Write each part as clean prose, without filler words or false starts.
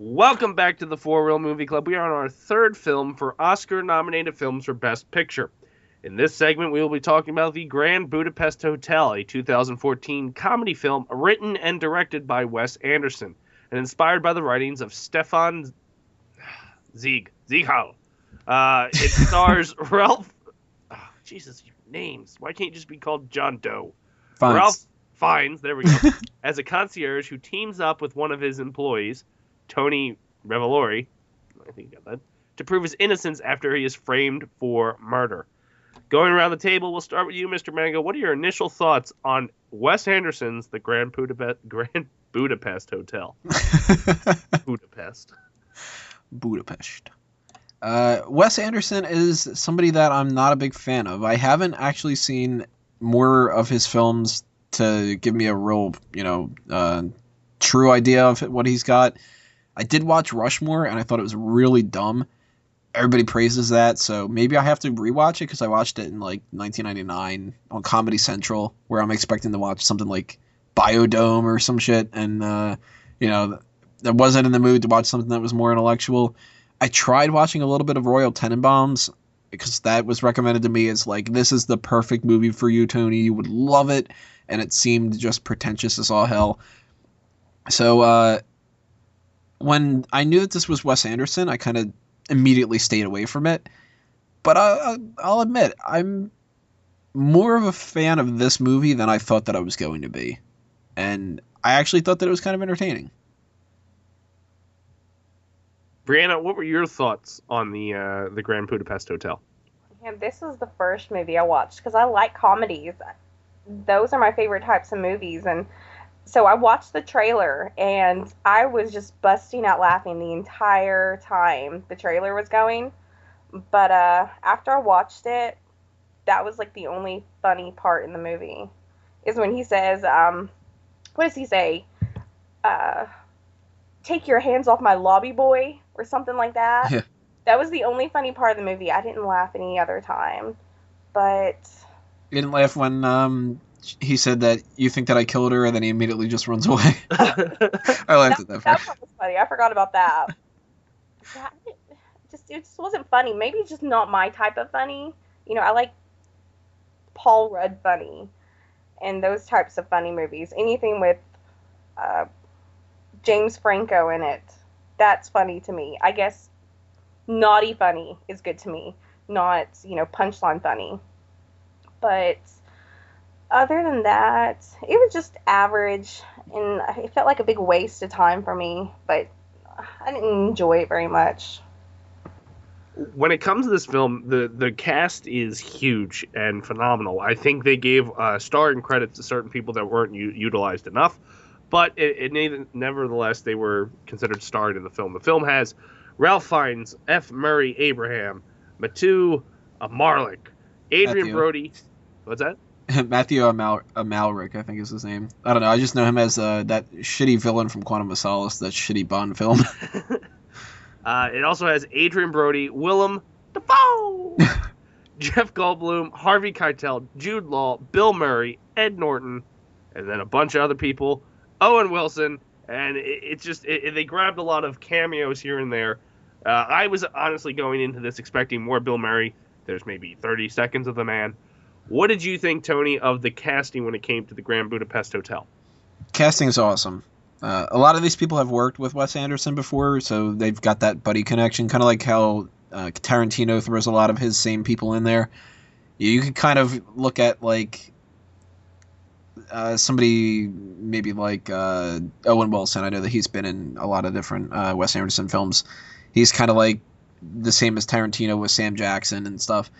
Welcome back to the For Real Movie Club. We are on our third film for Oscar-nominated films for Best Picture. In this segment, we will be talking about The Grand Budapest Hotel, a 2014 comedy film written and directed by Wes Anderson and inspired by the writings of Stefan Ziegfeld. It stars Ralph... Oh, Jesus, your names. Why can't you just be called John Doe? Fiennes. Ralph Fiennes, there we go, as a concierge who teams up with one of his employees, Tony Revolori, I think you got that, to prove his innocence after he is framed for murder. Going around the table, we'll start with you, Mr. Mango. What are your initial thoughts on Wes Anderson's The Grand Budapest Hotel? Budapest. Wes Anderson is somebody that I'm not a big fan of. I haven't actually seen more of his films to give me a real, true idea of what he's got. I did watch Rushmore, and I thought it was really dumb. Everybody praises that, so maybe I have to rewatch it because I watched it in, 1999 on Comedy Central, where I'm expecting to watch something like Biodome or some shit, and, I wasn't in the mood to watch something that was more intellectual. I tried watching a little bit of Royal Tenenbaums, because that was recommended to me as, this is the perfect movie for you, Tony. You would love it, and it seemed just pretentious as all hell. So, when I knew that this was Wes Anderson, I kind of immediately stayed away from it. But I'll admit, I'm more of a fan of this movie than I thought that I was going to be. And I actually thought that it was kind of entertaining. Briana, what were your thoughts on the Grand Budapest Hotel? Yeah, this was the first movie I watched because I like comedies. Those are my favorite types of movies, and so I watched the trailer, and I was just busting out laughing the entire time the trailer was going. But after I watched it, that was the only funny part in the movie, is when he says, what does he say? Take your hands off my lobby boy, or something like that. Yeah. That was the only funny part of the movie. I didn't laugh any other time. But You didn't laugh when he said that you think that I killed her, and then he immediately just runs away. I laughed at that part. That part was funny. I forgot about that. It just wasn't funny. Maybe it's just not my type of funny. I like Paul Rudd funny and those types of funny movies. Anything with James Franco in it, that's funny to me. I guess naughty funny is good to me, not, punchline funny. But other than that, it was just average, and it felt like a big waste of time for me, but I didn't enjoy it very much. When it comes to this film, the cast is huge and phenomenal. I think they gave starring credits to certain people that weren't utilized enough, but nevertheless, they were considered starred in the film. The film has Ralph Fiennes, F. Murray Abraham, Matthew Amalric, Adrian Brody. What's that? Matthew Amalric, I think is his name. I don't know. I just know him as that shitty villain from Quantum of Solace, that shitty Bond film. It also has Adrian Brody, Willem Dafoe, Jeff Goldblum, Harvey Keitel, Jude Law, Bill Murray, Ed Norton, and then a bunch of other people, Owen Wilson, and they grabbed a lot of cameos here and there. I was honestly going into this expecting more Bill Murray. There's maybe 30 seconds of the man. What did you think, Tony, of the casting when it came to the Grand Budapest Hotel? Casting is awesome. A lot of these people have worked with Wes Anderson before, so they've got that buddy connection, kind of like how Tarantino throws a lot of his same people in there. You could kind of look at, somebody maybe like Owen Wilson. I know that he's been in a lot of different Wes Anderson films. He's kind of like the same as Tarantino with Sam Jackson and stuff.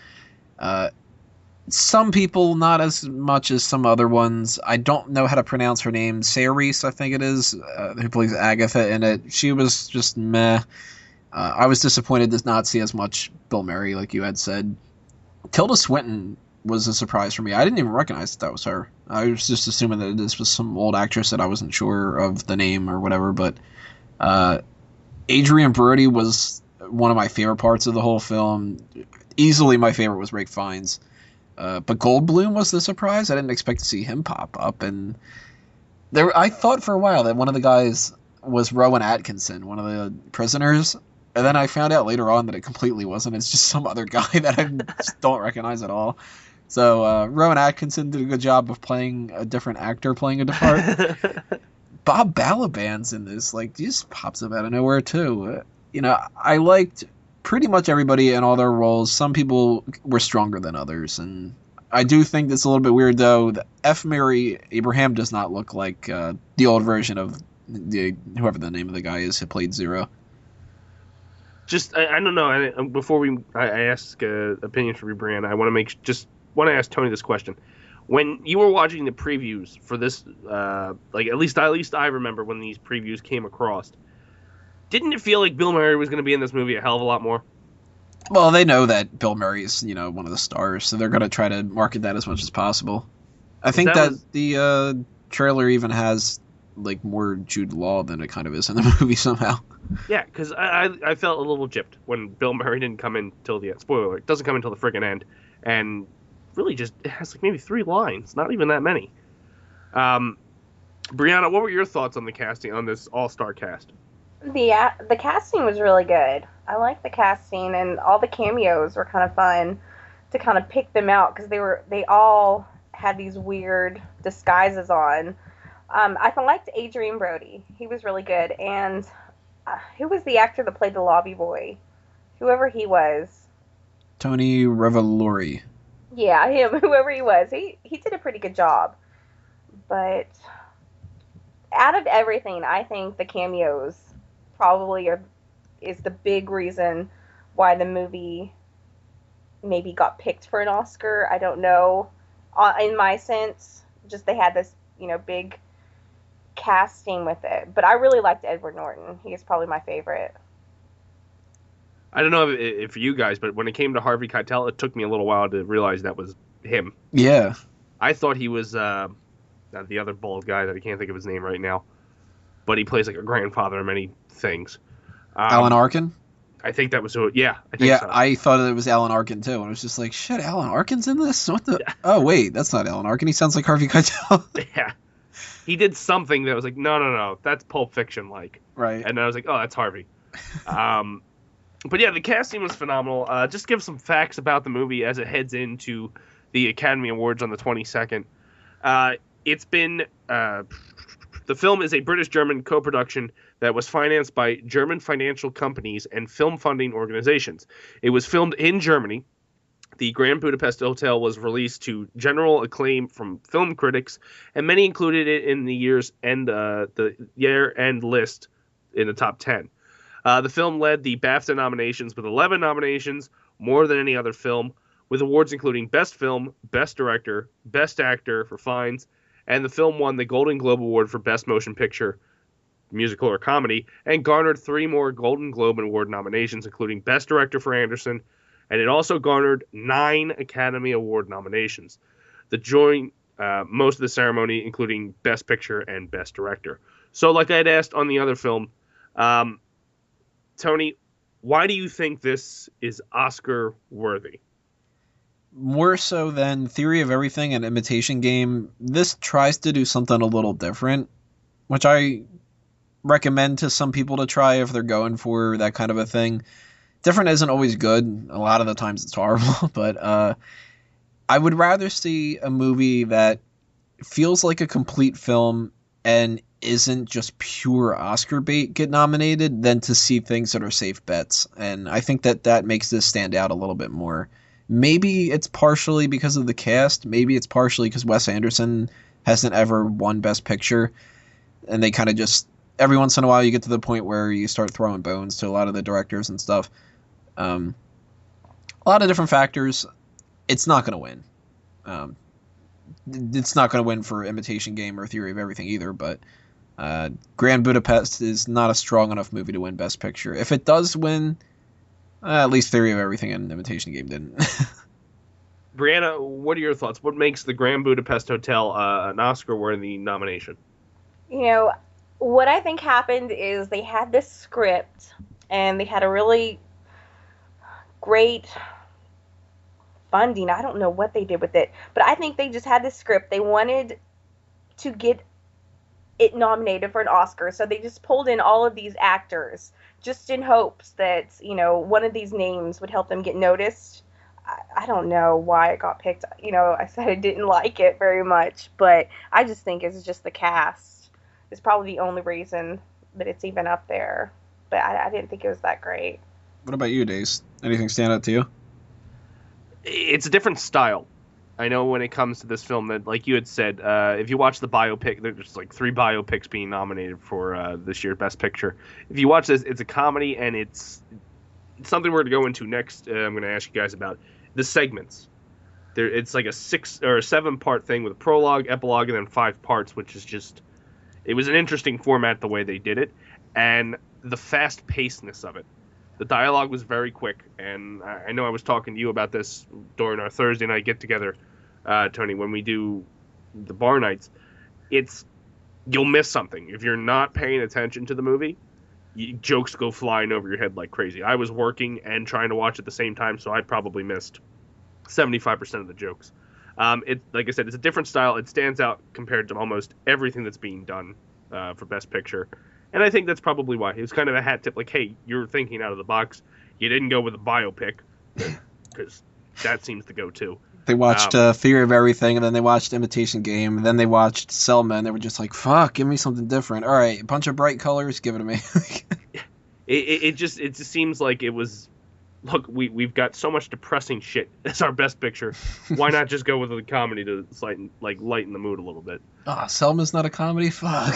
Some people, not as much as some other ones. I don't know how to pronounce her name. Ceres, I think it is, who plays Agatha in it. She was just meh. I was disappointed to not see as much Bill Murray, like you had said. Tilda Swinton was a surprise for me. I didn't even recognize that was her. I was just assuming that this was some old actress that I wasn't sure of the name or whatever. But Adrian Brody was one of my favorite parts of the whole film. Easily my favorite was Ralph Fiennes. But Goldblum was the surprise. I didn't expect to see him pop up. And I thought for a while that one of the guys was Rowan Atkinson, one of the prisoners. And then I found out later on that it completely wasn't. It's just some other guy that I just don't recognize at all. So Rowan Atkinson did a good job of playing a different actor playing a part. Bob Balaban's in this. Like, he just pops up out of nowhere, too. I liked pretty much everybody in all their roles. Some people were stronger than others. And I do think that's a little bit weird, though. The F. Mary Abraham does not look like the old version of whoever the name of the guy is who played Zero. Just, I don't know. Before I ask opinions from you, Briana, I want to ask Tony this question. When you were watching the previews for this, at least I remember when these previews came across, didn't it feel like Bill Murray was going to be in this movie a hell of a lot more? Well, they know that Bill Murray's, one of the stars, so they're going to try to market that as much as possible. I think that the trailer even has more Jude Law than it kind of is in the movie somehow. Yeah, because I felt a little gypped when Bill Murray didn't come in till the end. Spoiler alert, doesn't come until the friggin' end, and really just it has maybe 3 lines, not even that many. Briana, what were your thoughts on the casting on this all-star cast? The casting was really good. I liked the casting, and all the cameos were kind of fun to kind of pick them out because they all had these weird disguises on. I liked Adrien Brody. He was really good, and who was the actor that played the lobby boy? Whoever he was. Tony Revolori. Yeah, him. Whoever he was, he did a pretty good job. But out of everything, I think the cameos probably is the big reason why the movie maybe got picked for an Oscar. I don't know. In my sense, just they had this, big casting with it. But I really liked Edward Norton. He is probably my favorite. I don't know if you guys, but when it came to Harvey Keitel, it took me a little while to realize that was him. Yeah. I thought he was the other bald guy that I can't think of his name right now, but he plays like a grandfather in many things. Alan Arkin? I think that was who. Yeah, I think so. I thought it was Alan Arkin too, and I was just like, shit, Alan Arkin's in this? What the? Yeah. Oh wait, that's not Alan Arkin. He sounds like Harvey Keitel. Yeah, he did something that was like, no, that's Pulp Fiction like. Right. And then I was like, oh, that's Harvey. But yeah, the casting was phenomenal. Just give some facts about the movie as it heads into the Academy Awards on the 22nd. It's been the film is a British-German co-production that was financed by German financial companies and film funding organizations. It was filmed in Germany. The Grand Budapest Hotel was released to general acclaim from film critics, and many included it in the year-end list in the top 10. The film led the BAFTA nominations with 11 nominations, more than any other film, with awards including Best Film, Best Director, Best Actor for Fiennes, and the film won the Golden Globe Award for Best Motion Picture, Musical or Comedy, and garnered 3 more Golden Globe Award nominations, including Best Director for Anderson, and it also garnered 9 Academy Award nominations. The joint most of the ceremony, including Best Picture and Best Director. So like I had asked on the other film, Tony, why do you think this is Oscar worthy? More so than Theory of Everything and Imitation Game, this tries to do something a little different, which I recommend to some people to try if they're going for that kind of a thing. Different isn't always good. A lot of the times it's horrible, but I would rather see a movie that feels like a complete film and isn't just pure Oscar bait get nominated than to see things that are safe bets. And I think that makes this stand out a little bit more. Maybe it's partially because of the cast. Maybe it's partially because Wes Anderson hasn't ever won Best Picture. And they kind of just, every once in a while you get to the point where you start throwing bones to a lot of the directors and stuff. A lot of different factors. It's not going to win. It's not going to win for Imitation Game or Theory of Everything either, but Grand Budapest is not a strong enough movie to win Best Picture. If it does win, at least Theory of Everything and Imitation Game didn't. Briana, what are your thoughts? What makes the Grand Budapest Hotel an Oscar-worthy nomination? What I think happened is they had this script, and they had a really great funding. I don't know what they did with it, but I think they just had this script. They wanted to get it nominated for an Oscar. So they just pulled in all of these actors just in hopes that, one of these names would help them get noticed. I don't know why it got picked. I said I didn't like it very much, but I just think it's just the cast is probably the only reason that it's even up there. But I didn't think it was that great. What about you, Dace? Anything stand out to you? It's a different style. I know when it comes to this film that, like you had said, if you watch the biopic, there's like 3 biopics being nominated for this year's Best Picture. If you watch this, it's a comedy, and it's something we're going to go into next. I'm going to ask you guys about the segments. It's like a 6 or 7 part thing with a prologue, epilogue, and then 5 parts, which is just, it was an interesting format the way they did it, and the fast pacedness of it. The dialogue was very quick, and I know I was talking to you about this during our Thursday night get-together, Tony, when we do the bar nights. You'll miss something. If you're not paying attention to the movie, jokes go flying over your head like crazy. I was working and trying to watch at the same time, so I probably missed 75% of the jokes. Like I said, it's a different style. It stands out compared to almost everything that's being done for Best Picture. And I think that's probably why. It was kind of a hat tip, like, hey, you're thinking out of the box. You didn't go with a biopic, because that seems to go too. They watched Theory of Everything, and then they watched Imitation Game, and then they watched Selma, and they were just like, fuck, give me something different. All right, a bunch of bright colors, give it to me. it just seems like it was, look, we've got so much depressing shit as our Best Picture. Why not just go with a comedy to lighten the mood a little bit? Ah, Selma's not a comedy? Fuck.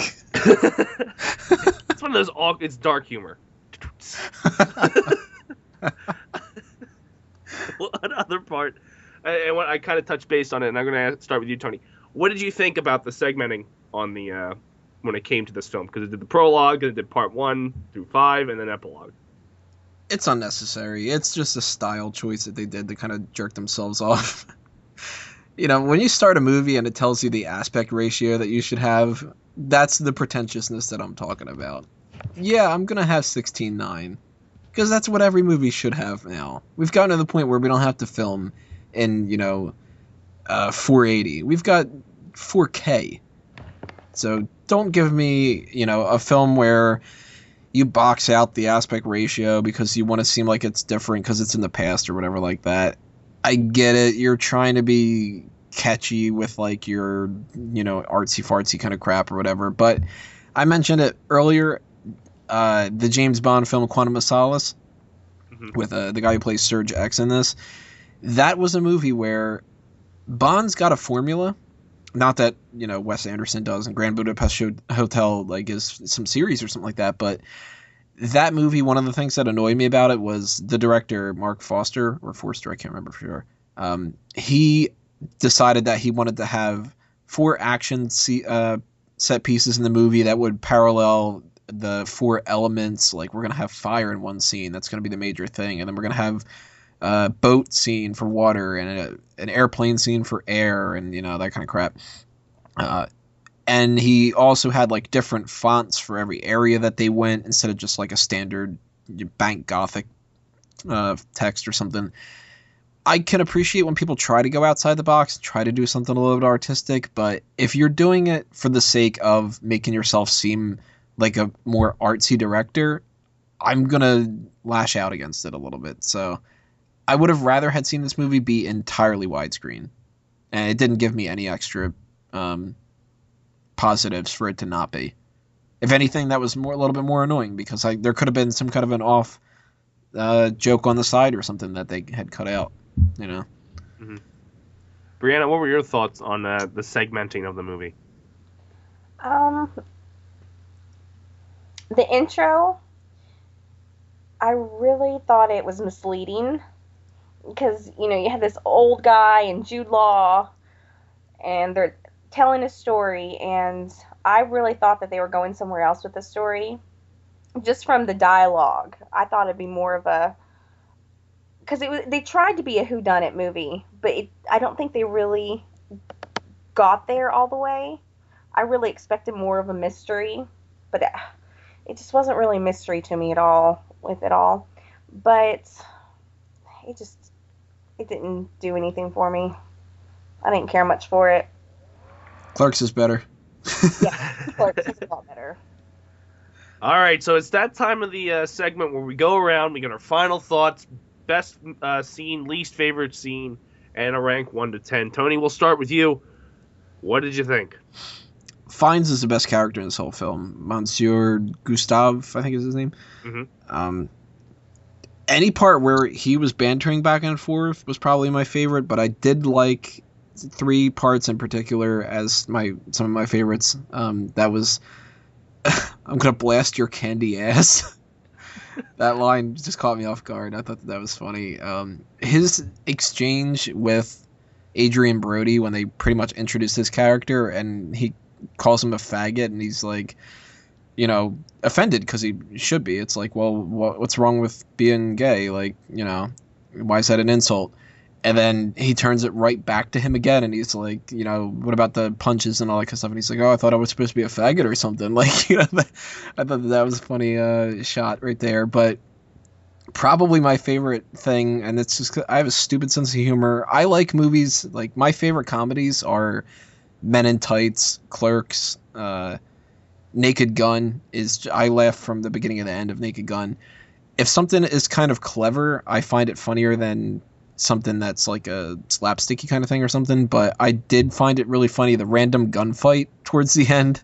It's one of those it's dark humor. Well, another part, and I kind of touched base on it, and I'm going to start with you, Tony. What did you think about the segmenting on the when it came to this film? Because it did the prologue, it did part 1 through 5, and then epilogue. It's unnecessary. It's just a style choice that they did to kind of jerk themselves off. When you start a movie and it tells you the aspect ratio that you should have, that's the pretentiousness that I'm talking about. Yeah, I'm going to have 16:9. Because that's what every movie should have now. We've gotten to the point where we don't have to film in, 480. We've got 4K. So don't give me, a film where you box out the aspect ratio because you want to seem like it's different because it's in the past or whatever like that. I get it. You're trying to be catchy with like your, artsy fartsy kind of crap or whatever. But I mentioned it earlier, the James Bond film Quantum of Solace, with the guy who plays Serge X in this. That was a movie where Bond's got a formula. Not that, Wes Anderson does, and Grand Budapest Hotel is some series or something like that, but that movie, one of the things that annoyed me about it was the director, Mark Forster, I can't remember for sure. He decided that he wanted to have 4 action set pieces in the movie that would parallel the 4 elements. Like, we're going to have fire in one scene. That's going to be the major thing. And then we're going to have a boat scene for water and an airplane scene for air and, that kind of crap. And he also had like different fonts for every area that they went instead of just like a standard bank Gothic text or something. I can appreciate when people try to go outside the box, try to do something a little bit artistic, but if you're doing it for the sake of making yourself seem like a more artsy director, I'm going to lash out against it a little bit. So I would have rather had seen this movie be entirely widescreen. And it didn't give me any extra positives for it to not be. If anything, that was a little bit more annoying because there could have been some kind of an off joke on the side or something that they had cut out, Mm-hmm. Briana, what were your thoughts on the segmenting of the movie? The intro, I really thought it was misleading because, you have this old guy and Jude Law, and they're telling a story, and I really thought that they were going somewhere else with the story. Just from the dialogue, I thought it'd be more of a, because they tried to be a whodunit movie, but I don't think they really got there all the way. I really expected more of a mystery, but it just wasn't really a mystery to me at all with it all. But it didn't do anything for me. I didn't care much for it. Clerks is better. Yeah, Clerks was a lot better. All right, so it's that time of the segment where we go around, we get our final thoughts, best scene, least favorite scene, and a rank 1 to 10. Tony, we'll start with you. What did you think? Fiennes is the best character in this whole film. Monsieur Gustave, I think is his name. Mm-hmm. Any part where he was bantering back and forth was probably my favorite, but I did like 3 parts in particular as some of my favorites. That was, I'm gonna blast your candy ass. That line just caught me off guard. I thought that was funny. His exchange with Adrian Brody when they pretty much introduced his character, and he calls him a faggot, and he's like, offended because he should be. It's like, well, what's wrong with being gay? Like, why is that an insult? And then he turns it right back to him again, and he's like, what about the punches and all that kind of stuff? And he's like, oh, I thought I was supposed to be a faggot or something. Like, I thought that was a funny shot right there. But probably my favorite thing, and it's just I have a stupid sense of humor. I like movies, like my favorite comedies are Men in Tights, Clerks, Naked Gun. I laugh from the beginning to the end of Naked Gun. If something is kind of clever, I find it funnier than something that's like a slapsticky kind of thing or something. But I did find it really funny, the random gunfight towards the end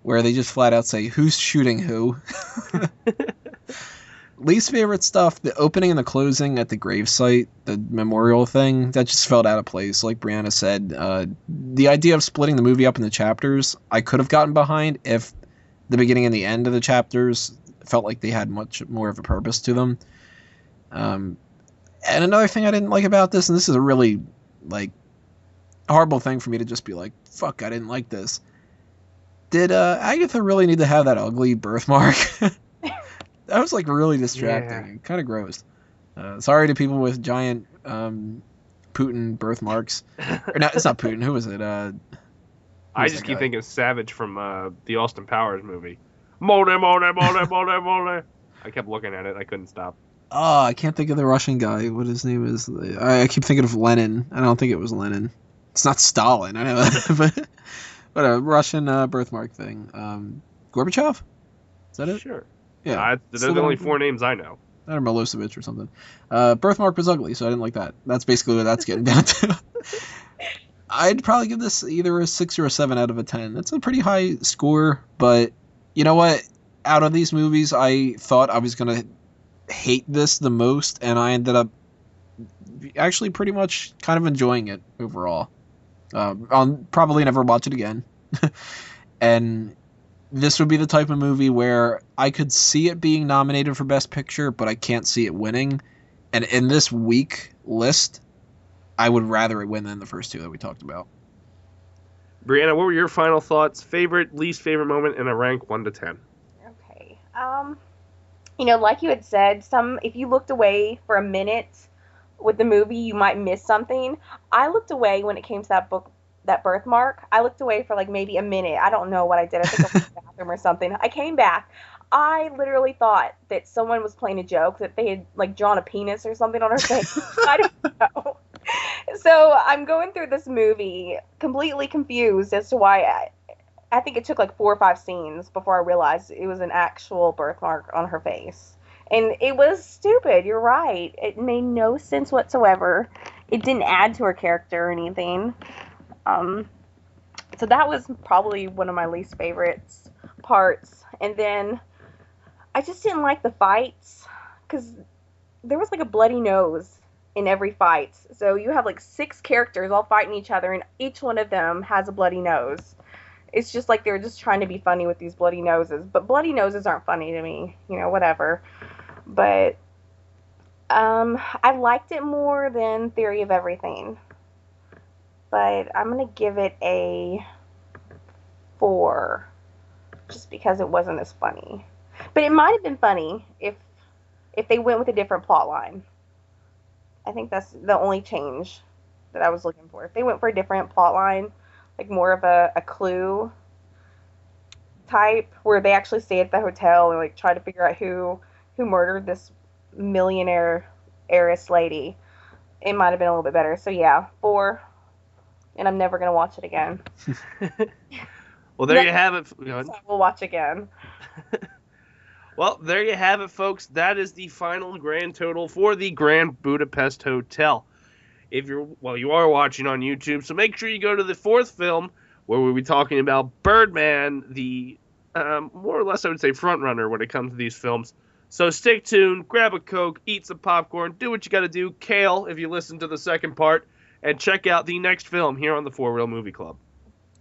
where they just flat out say, who's shooting who? Least favorite stuff, the opening and the closing at the gravesite, the memorial thing, that just felt out of place. Like Briana said, the idea of splitting the movie up into chapters, I could have gotten behind if the beginning and the end of the chapters felt like they had much more of a purpose to them. And another thing I didn't like about this, and this is a really, horrible thing for me to just be like, fuck, I didn't like this. Did Agatha really need to have that ugly birthmark? That was really distracting and kind of gross. Sorry to people with giant Putin birthmarks. Or not, it's not Putin. Who was it? I just keep thinking Savage from the Austin Powers movie. Mole. I kept looking at it. I couldn't stop. Oh, I can't think of the Russian guy. What his name is. I keep thinking of Lenin. I don't think it was Lenin. It's not Stalin. I know that. But a Russian birthmark thing. Gorbachev? Is that it? Sure. Yeah, those are the only 4 names I know. Or Milosevic or something. Birthmark was ugly, so I didn't like that. That's basically what that's getting down to. I'd probably give this either a 6 or a 7 out of a 10. That's a pretty high score, but you know what? Out of these movies, I thought I was going to hate this the most, and I ended up actually pretty much kind of enjoying it overall. I'll probably never watch it again. And this would be the type of movie where I could see it being nominated for Best Picture, but I can't see it winning. And in this weak list, I would rather it win than the first 2 that we talked about. Briana, what were your final thoughts? Favorite, least favorite moment, and a rank 1 to 10. Okay. Like you had said, if you looked away for a minute with the movie, you might miss something. I looked away when it came to that birthmark. I looked away for maybe a minute. I don't know what I did. I think I went to the bathroom or something. I came back. I literally thought that someone was playing a joke, that they had drawn a penis or something on her face. I don't know. So I'm going through this movie completely confused as to why. I think it took 4 or 5 scenes before I realized it was an actual birthmark on her face. And it was stupid. You're right. It made no sense whatsoever. It didn't add to her character or anything. So that was probably one of my least favorites parts. And then I just didn't like the fights because there was a bloody nose in every fight. So you have 6 characters all fighting each other, and each one of them has a bloody nose. It's just they're just trying to be funny with these bloody noses. But bloody noses aren't funny to me. Whatever. But I liked it more than Theory of Everything. But I'm going to give it a 4. Just because it wasn't as funny. But it might have been funny if they went with a different plot line. I think that's the only change that I was looking for. If they went for a different plot line, more of a Clue type, where they actually stay at the hotel and try to figure out who murdered this millionaire heiress lady, it might have been a little bit better. So yeah, 4, and I'm never gonna watch it again. Well, there you have it. Go ahead. We'll watch again. Well, there you have it, folks. That is the final grand total for the Grand Budapest Hotel. You are watching on YouTube, so make sure you go to the fourth film where we'll be talking about Birdman, the more or less I would say front runner when it comes to these films. So stick tuned, grab a Coke, eat some popcorn, do what you got to do, kale if you listen to the second part, and check out the next film here on the 4 Reel Movie Club.